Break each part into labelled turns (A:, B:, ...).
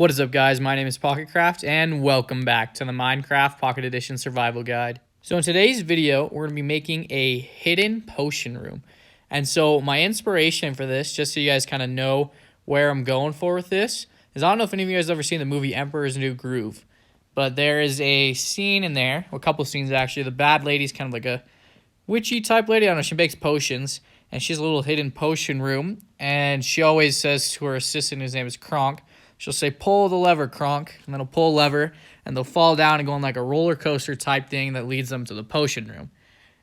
A: What is up, guys? My name is Pocketcraft, and welcome back to the Minecraft Pocket Edition Survival Guide. So in today's video, we're going to be making a hidden potion room. And so my inspiration for this, just so you guys kind of know where I'm going for with this, is I don't know if any of you guys have ever seen the movie Emperor's New Groove, but there is a scene in there, a couple scenes actually. The bad lady's kind of like a witchy type lady. I don't know, she makes potions, and she has a little hidden potion room, and she always says to her assistant, his name is Kronk, she'll say, pull the lever, Kronk, and then he'll pull a lever, and they'll fall down and go on like a roller coaster type thing that leads them to the potion room.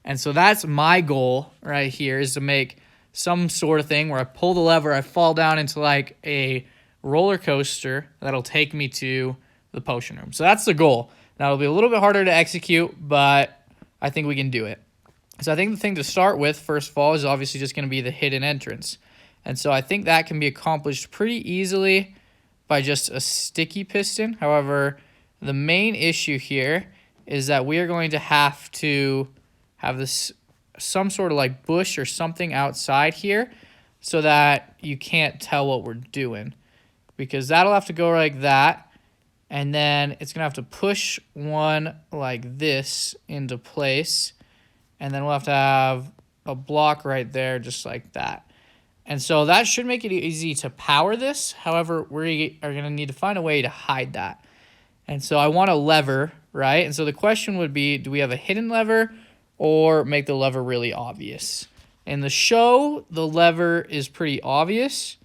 A: And so that's my goal right here, is to make some sort of thing where I pull the lever, I fall down into like a roller coaster that'll take me to the potion room. So that's the goal. Now it'll be a little bit harder to execute, but I think we can do it. So I think the thing to start with, first of all, is obviously just going to be the hidden entrance. And so I think that can be accomplished pretty easily by just a sticky piston. However, the main issue here is that we are going to have this some sort of like bush or something outside here so that you can't tell what we're doing, because that'll have to go like that, and then it's gonna have to push one like this into place, and then we'll have to have a block right there just like that. And so that should make it easy to power this. However, we are going to need to find a way to hide that. And so I want a lever, right? And so the question would be, do we have a hidden lever or make the lever really obvious? In the show, the lever is pretty obvious,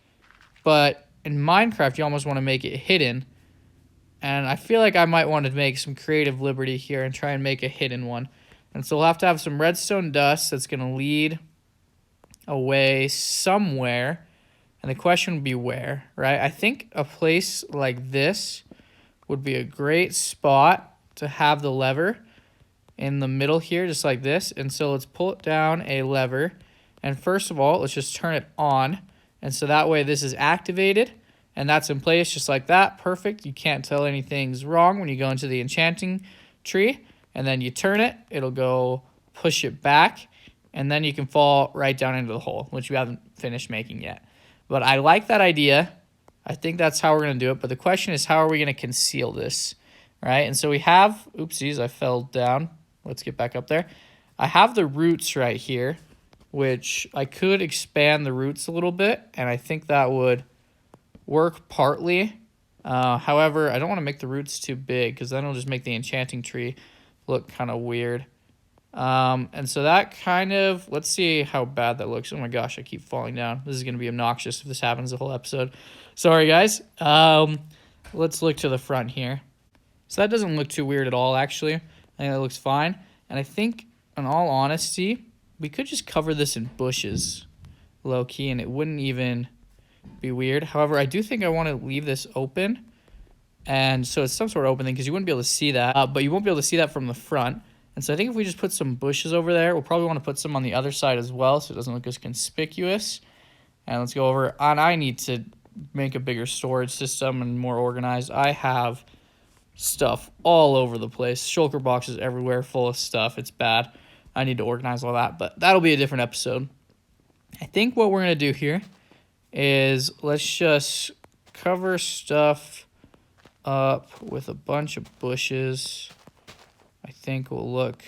A: but in Minecraft, you almost want to make it hidden. And I feel like I might want to make some creative liberty here and try and make a hidden one. And so we'll have to have some redstone dust that's going to lead away somewhere, and the question would be where, right? I think a place like this would be a great spot to have the lever in the middle here, just like this. And so let's pull it down a lever, and first of all, let's just turn it on, and so that way this is activated, and that's in place just like that. Perfect. You can't tell anything's wrong when you go into the enchanting tree, and then you turn it, it'll go push it back, and then you can fall right down into the hole, which we haven't finished making yet. But I like that idea. I think that's how we're going to do it. But the question is, how are we going to conceal this, right? And so we have, oopsies, I fell down. Let's get back up there. I have the roots right here, which I could expand the roots a little bit, and I think that would work partly. However, I don't want to make the roots too big, because then it'll just make the enchanting tree look kind of weird. And so that kind of, let's see how bad that looks. Oh my gosh, I keep falling down. This is going to be obnoxious if this happens the whole episode. Sorry, guys. Let's look to the front here. So that doesn't look too weird at all, actually. I think that looks fine. And I think, in all honesty, we could just cover this in bushes, low-key, and it wouldn't even be weird. However, I do think I want to leave this open. And so it's some sort of open thing, because you wouldn't be able to see that. But you won't be able to see that from the front. And so I think if we just put some bushes over there, we'll probably want to put some on the other side as well so it doesn't look as conspicuous. And let's go over, and I need to make a bigger storage system and more organized. I have stuff all over the place. Shulker boxes everywhere full of stuff. It's bad. I need to organize all that, but that'll be a different episode. I think what we're going to do here is let's just cover stuff up with a bunch of bushes. I think will look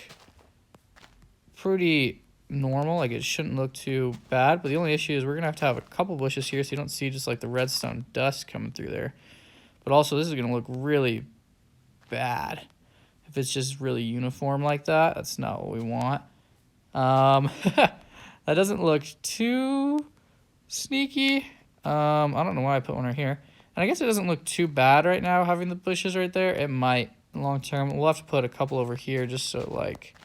A: pretty normal. Like, it shouldn't look too bad. But the only issue is we're going to have a couple bushes here so you don't see just like the redstone dust coming through there. But also this is going to look really bad if it's just really uniform like that. That's not what we want. That doesn't look too sneaky. I don't know why I put one right here. And I guess it doesn't look too bad right now having the bushes right there. It might long term. We'll have to put a couple over here just so it like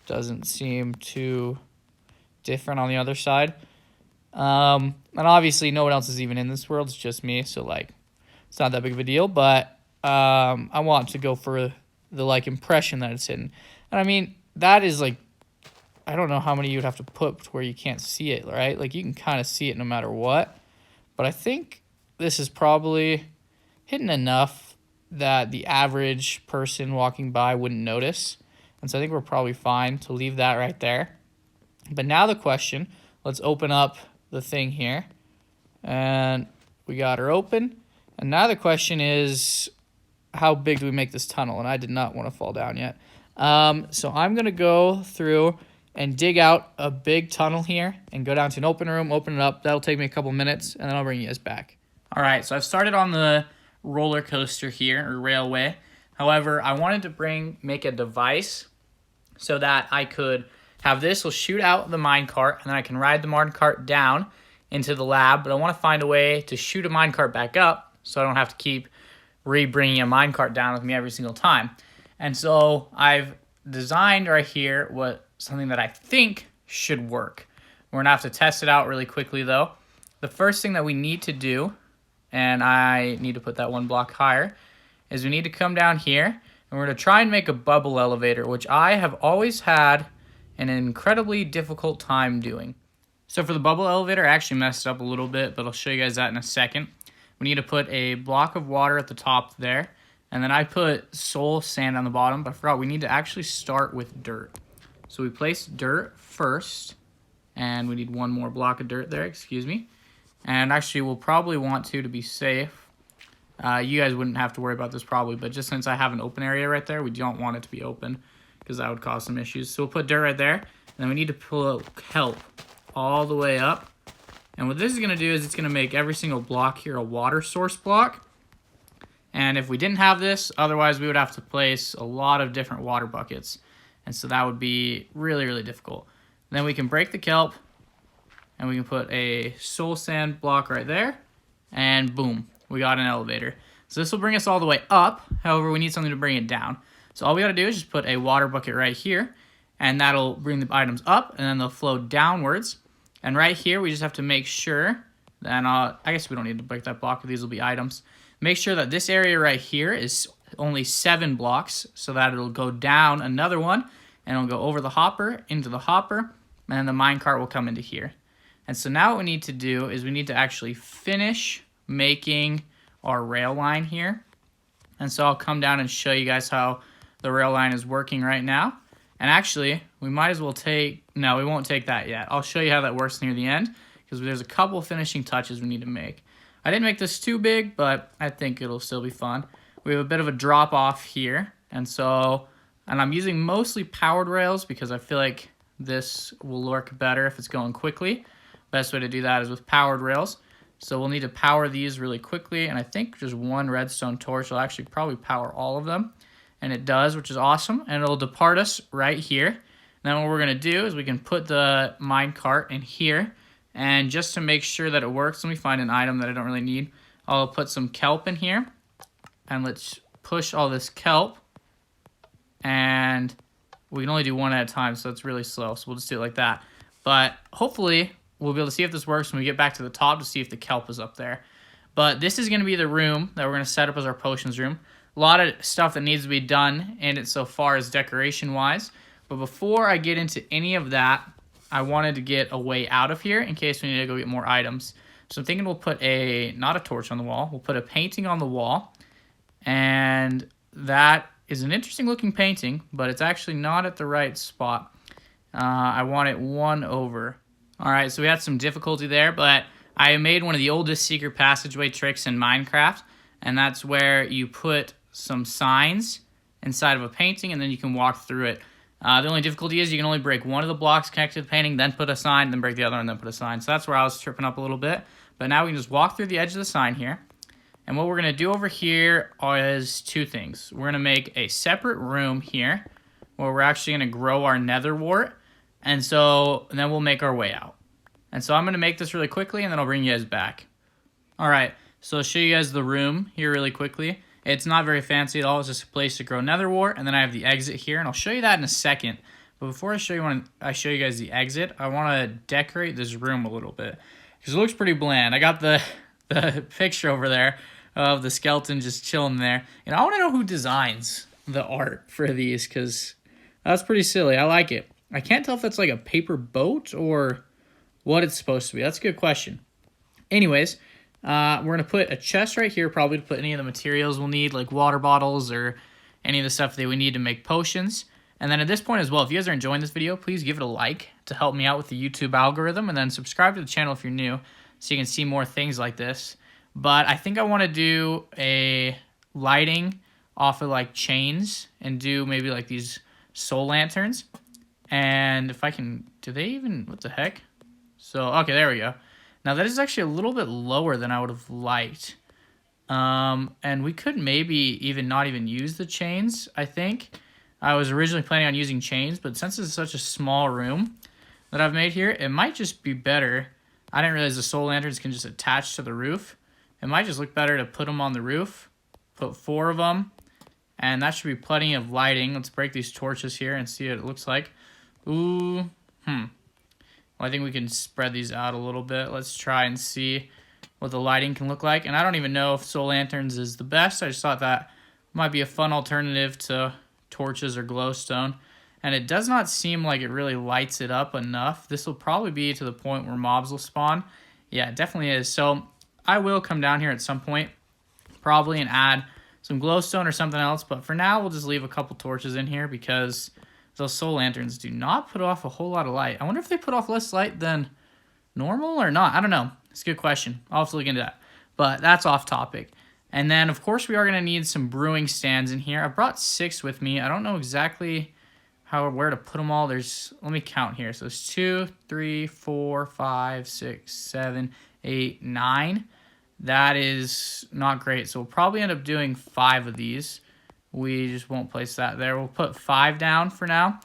A: doesn't seem too different on the other side. And obviously no one else is even in this world, it's just me, so like it's not that big of a deal, but I want to go for the like impression that it's hidden. And I mean, that is like, I don't know how many you'd have to put to where you can't see it, right? Like, you can kind of see it no matter what, but I think this is probably hidden enough that the average person walking by wouldn't notice. And so I think we're probably fine to leave that right there. But now the question, let's open up the thing here. And we got her open. And now the question is, how big do we make this tunnel? And I did not want to fall down yet. So I'm going to go through and dig out a big tunnel here and go down to an open room, open it up. That'll take me a couple minutes, and then I'll bring you guys back. All right, so I've started on the roller coaster here, or railway. However, I wanted to make a device so that I could have this will shoot out the minecart, and then I can ride the minecart down into the lab, but I want to find a way to shoot a minecart back up so I don't have to keep bringing a minecart down with me every single time. And so I've designed right here something that I think should work. We're going to have to test it out really quickly, though. The first thing that we need to do, and I need to put that one block higher, is we need to come down here, and we're going to try and make a bubble elevator, which I have always had an incredibly difficult time doing. So for the bubble elevator, I actually messed up a little bit, but I'll show you guys that in a second. We need to put a block of water at the top there, and then I put soul sand on the bottom, but I forgot we need to actually start with dirt. So we place dirt first, and we need one more block of dirt there, excuse me. And actually, we'll probably want to be safe. You guys wouldn't have to worry about this probably, but just since I have an open area right there, we don't want it to be open because that would cause some issues. So we'll put dirt right there, and then we need to pull kelp all the way up. And what this is going to do is it's going to make every single block here a water source block. And if we didn't have this, otherwise we would have to place a lot of different water buckets. And so that would be really, really difficult. Then we can break the kelp, and we can put a soul sand block right there, and boom, we got an elevator. So this will bring us all the way up. However, we need something to bring it down. So all we got to do is just put a water bucket right here, and that'll bring the items up, and then they'll flow downwards. And right here, we just have to make sure, and I guess we don't need to break that block, these will be items. Make sure that this area right here is only 7 blocks, so that it'll go down another one, and it'll go over the hopper, into the hopper, and then the minecart will come into here. And so now what we need to do is we need to actually finish making our rail line here. And so I'll come down and show you guys how the rail line is working right now. And actually, we might as well no, we won't take that yet. I'll show you how that works near the end, because there's a couple finishing touches we need to make. I didn't make this too big, but I think it'll still be fun. We have a bit of a drop off here, and I'm using mostly powered rails because I feel like this will work better if it's going quickly. Best way to do that is with powered rails. So we'll need to power these really quickly, and I think just one redstone torch will actually probably power all of them. And it does, which is awesome, and it'll depart us right here. And then what we're going to do is we can put the minecart in here, and just to make sure that it works, let me find an item that I don't really need. I'll put some kelp in here, and let's push all this kelp, and we can only do one at a time, so it's really slow, so we'll just do it like that. But hopefully, we'll be able to see if this works when we get back to the top to see if the kelp is up there. But this is going to be the room that we're going to set up as our potions room. A lot of stuff that needs to be done in it so far as decoration-wise. But before I get into any of that, I wanted to get a way out of here in case we need to go get more items. So I'm thinking we'll put not a torch on the wall. We'll put a painting on the wall. And that is an interesting looking painting, but it's actually not at the right spot. I want it one over. All right, so we had some difficulty there, but I made one of the oldest secret passageway tricks in Minecraft, and that's where you put some signs inside of a painting, and then you can walk through it. The only difficulty is you can only break one of the blocks connected to the painting, then put a sign, then break the other one, then put a sign. So that's where I was tripping up a little bit. But now we can just walk through the edge of the sign here. And what we're going to do over here is 2 things. We're going to make a separate room here where we're actually going to grow our nether wart. And then we'll make our way out. And so I'm going to make this really quickly, and then I'll bring you guys back. All right, so I'll show you guys the room here really quickly. It's not very fancy at all. It's just a place to grow nether wart, and then I have the exit here, and I'll show you that in a second. But before I show you guys the exit, I want to decorate this room a little bit because it looks pretty bland. I got the picture over there of the skeleton just chilling there, and I want to know who designs the art for these because that's pretty silly. I like it. I can't tell if that's like a paper boat or what it's supposed to be. That's a good question. Anyways, we're going to put a chest right here, probably to put any of the materials we'll need, like water bottles or any of the stuff that we need to make potions. And then at this point as well, if you guys are enjoying this video, please give it a like to help me out with the YouTube algorithm, and then subscribe to the channel if you're new so you can see more things like this. But I think I want to do a lighting off of like chains and do maybe like these soul lanterns. And if I can, do they even, what the heck? So, okay, there we go. Now that is actually a little bit lower than I would have liked. And we could maybe even not even use the chains, I think. I was originally planning on using chains, but since it's such a small room that I've made here, it might just be better. I didn't realize the soul lanterns can just attach to the roof. It might just look better to put them on the roof. Put 4 of them, and that should be plenty of lighting. Let's break these torches here and see what it looks like. Ooh, Well, I think we can spread these out a little bit. Let's try and see what the lighting can look like. And I don't even know if soul lanterns is the best. I just thought that might be a fun alternative to torches or glowstone. And it does not seem like it really lights it up enough. This will probably be to the point where mobs will spawn. Yeah, it definitely is. So I will come down here at some point, probably, and add some glowstone or something else. But for now, we'll just leave a couple torches in here because those soul lanterns do not put off a whole lot of light. I wonder if they put off less light than normal or not. I don't know. It's a good question. I'll have to look into that. But that's off topic. And then, of course, we are going to need some brewing stands in here. I brought 6 with me. I don't know exactly where to put them all. Let me count here. So it's 2, 3, 4, 5, 6, 7, 8, 9. That is not great. So we'll probably end up doing 5 of these. We just won't place that there. We'll put 5 down for now.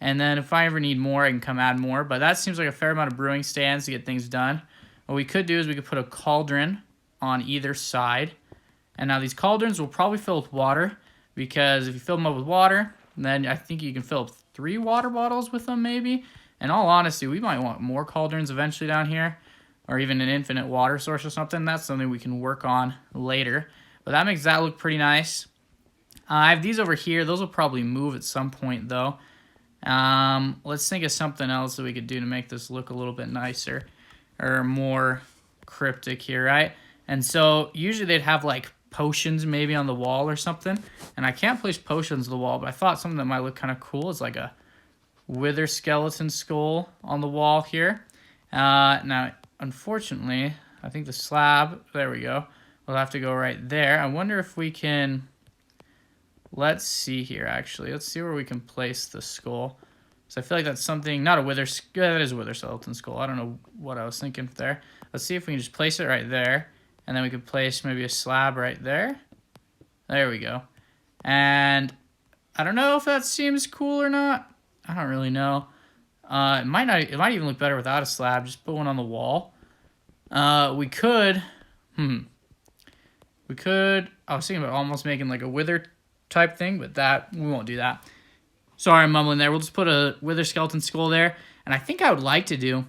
A: And then if I ever need more, I can come add more. But that seems like a fair amount of brewing stands to get things done. What we could do is we could put a cauldron on either side. And now these cauldrons will probably fill with water, because if you fill them up with water, then I think you can fill up 3 water bottles with them maybe. In all honesty, we might want more cauldrons eventually down here, or even an infinite water source or something. That's something we can work on later. But that makes that look pretty nice. I have these over here. Those will probably move at some point though. Let's think of something else that we could do to make this look a little bit nicer or more cryptic here, right? And so usually they'd have like potions maybe on the wall or something. And I can't place potions on the wall, but I thought something that might look kind of cool is like a wither skeleton skull on the wall here. Now, unfortunately, I think the slab, there we go, will have to go right there. I wonder if we can, let's see here actually. Let's see where we can place the skull. So I feel like that's something, not a wither, that is a wither skeleton skull. I don't know what I was thinking there. Let's see if we can just place it right there. And then we could place maybe a slab right there. There we go. And I don't know if that seems cool or not. I don't really know. It might even look better without a slab. Just put one on the wall. We could, I was thinking about almost making like a wither type thing, but we won't do that. Sorry, I'm mumbling there. We'll just put a wither skeleton skull there. And I think I would like to do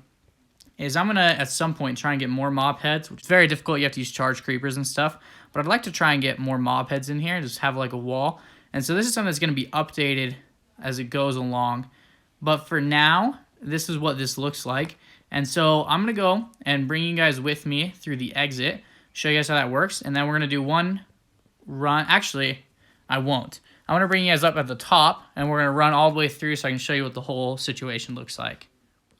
A: is I'm going to, at some point, try and get more mob heads, which is very difficult. You have to use charge creepers and stuff. But I'd like to try and get more mob heads in here, just have like a wall. And so this is something that's going to be updated as it goes along. But for now, this is what this looks like. And so I'm going to go and bring you guys with me through the exit, show you guys how that works. And then we're going to do one run. Actually, I won't. I'm going to bring you guys up at the top, and we're going to run all the way through so I can show you what the whole situation looks like.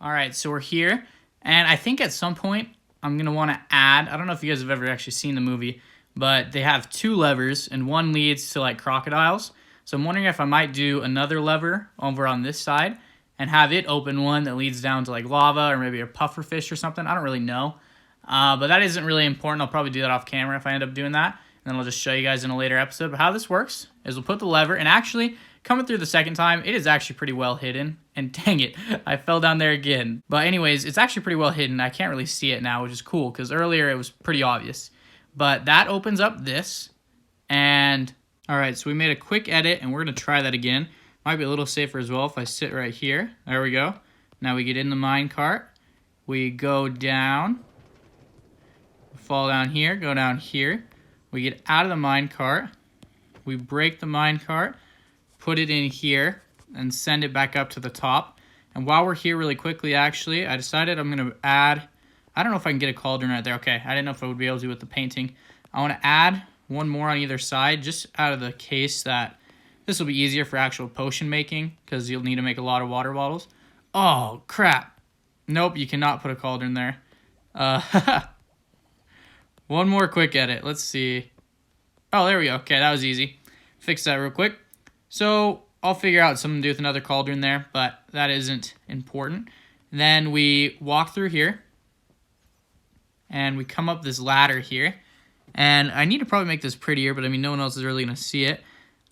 A: All right, so we're here. And I think at some point, I'm going to want to add, I don't know if you guys have ever actually seen the movie, but they have 2 levers, and one leads to like crocodiles. So I'm wondering if I might do another lever over on this side and have it open one that leads down to like lava or maybe a pufferfish or something. I don't really know. But that isn't really important. I'll probably do that off camera if I end up doing that. And then I'll just show you guys in a later episode. But how this works is we'll put the lever, and actually, coming through the second time, it is actually pretty well hidden. And dang it, I fell down there again. But anyways, it's actually pretty well hidden. I can't really see it now, which is cool, because earlier it was pretty obvious. But that opens up this. And, all right, so we made a quick edit, and we're going to try that again. Might be a little safer as well if I sit right here. There we go. Now we get in the minecart. We go down. Fall down here, go down here. We get out of the minecart. We break the minecart, put it in here, and send it back up to the top. And while we're here really quickly, actually, I decided I'm going to add, I don't know if I can get a cauldron right there. Okay, I didn't know if I would be able to with the painting. I want to add one more on either side, just out of the case that this will be easier for actual potion making, because you'll need to make a lot of water bottles. Oh, crap. Nope, you cannot put a cauldron there. One more quick edit. Let's see. Oh, there we go. Okay, that was easy. Fix that real quick. So I'll figure out something to do with another cauldron there, but that isn't important. Then we walk through here, and we come up this ladder here. And I need to probably make this prettier, but I mean, no one else is really going to see it.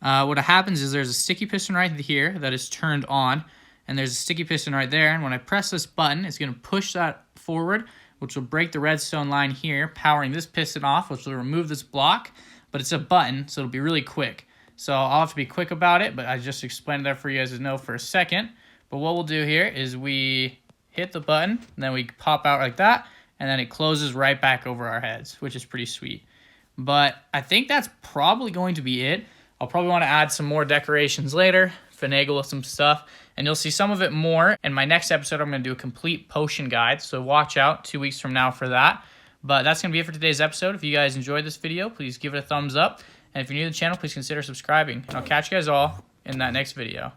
A: What happens is there's a sticky piston right here that is turned on, and there's a sticky piston right there. And when I press this button, it's going to push that forward, which will break the redstone line here, powering this piston off, which will remove this block. But it's a button, so it'll be really quick. So I'll have to be quick about it, but I just explained that for you guys to know for a second. But what we'll do here is we hit the button, and then we pop out like that, and then it closes right back over our heads, which is pretty sweet. But I think that's probably going to be it. I'll probably want to add some more decorations later, finagle with some stuff, and you'll see some of it more. In my next episode, I'm going to do a complete potion guide, so watch out 2 weeks from now for that. But that's going to be it for today's episode. If you guys enjoyed this video, please give it a thumbs up. And if you're new to the channel, please consider subscribing. And I'll catch you guys all in that next video.